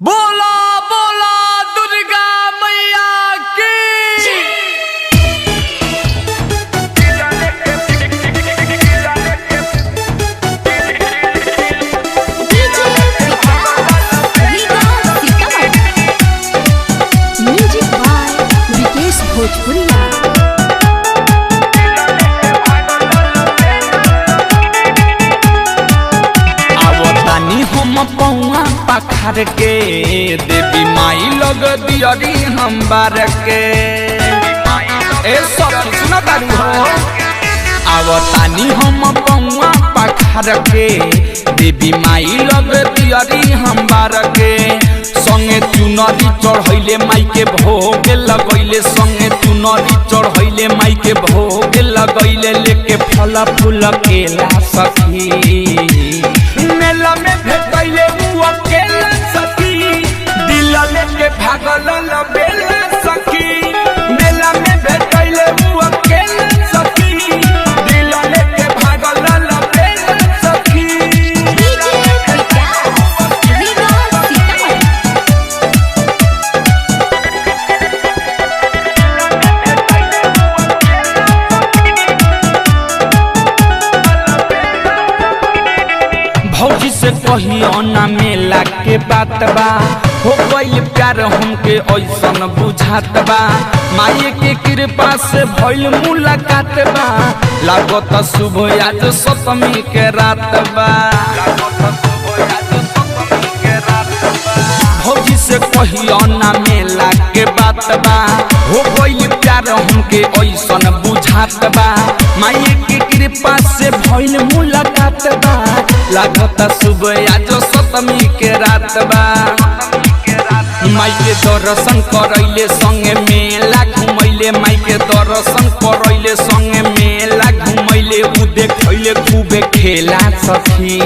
बोला बोला दुर्गा मैया की। म्यूजिक बाय विकेश भोजपुरिया। आवतानी हम पौआ पखार के देवी माई लग दियरी हम बार के ए सब सुना तारू हो। आवतानी हम पौआ पखार के देवी माई लग दियरी हम बार के संगे चुनरी चढ़ैले माई के भोग लगैले संगे चुनरी चढ़ैले माई के भोग लगैले लेके फल फूल केला सखी मेला में भेटैले उ अकेला सखी दिल लेके भागल लबेला सखी मेला में भेटैले उ अकेला सखी दिल लेके भागल लबेला सखी। भौजी से कहियो ना मेला के बात बा हो गई प्यार हमके ऐसन बुझात बा माई के कृपा से भइल मुलाकात बा लागत शुभ आज सप्तमी के रात बा। भौजी से कहियो ना मेला के बात बा हो गई प्यार हमके ऐसन बुझात बा माई के कृपा से भइल मुलाकात बा लागत शुभ आज सप्तमी के रात बा। माई के दर्शन करैले संगे मेला घुमैले माई के दर्शन करैले संगे मेला घुमैले उ देखैले खूबे खेला सखी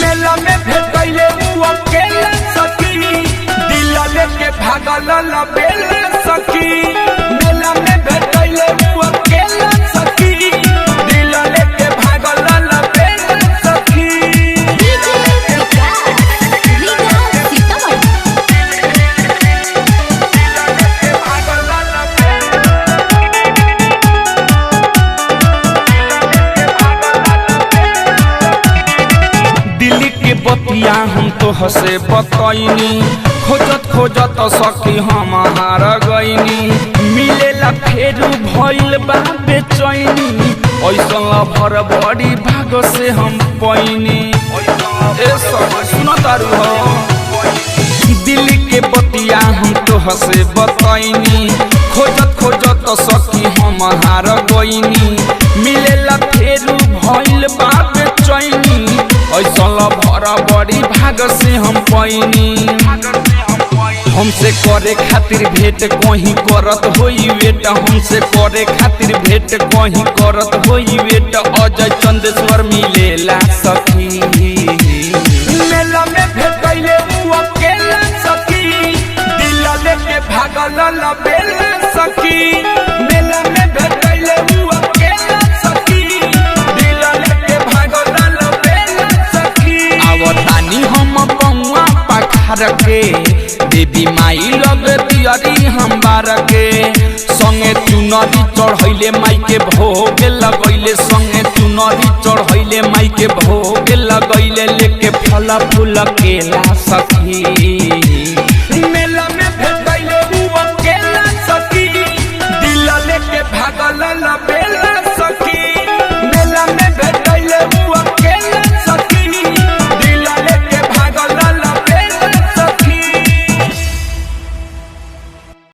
मेला में भेटैले उ अकेला सखी दिल लेके भागल लबेला सखी मेला में भेटैले उ अकेला सखी दिल लेके भागल लबेला सखी। दिल्ली के बतिया हम तो हसे बतैनी खोजत खोजत सखी हम हार गईनी मिलेला फेरू भइल बा बेचैनी ऐसन लभर बड़ी भाग से हम पैनी ए सब सुन तारू हो। दिल्ली के बतिया हम तो हसे बतैनी खोजत खोजत सखी हम हार गईनी मिलेला फेरू भइल बा बेचैनी ऐसन लभर बड़ी भाग से हम पैनी हमसे करे खातिर भेंट कहीं करत होई वेट हमसे करे खातिर भेंट कहीं करत होई वेट अजय चंदेश्वर मिलेला सखी मेला में भेटैले उ अकेला सखी दिल लेके भागल लबेला सखी मेला में भेटैले उ अकेला सखी दिल लेके भागल लबेला सखी। आवतानी हम पौआ पखार के देवी माई लग दियरी हम बार के संगे चुनरी चढ़ैले माई के भोग लगैले संगे चुनरी चढ़ैले माई के भोग लगैले लेके फल फूल केला सखी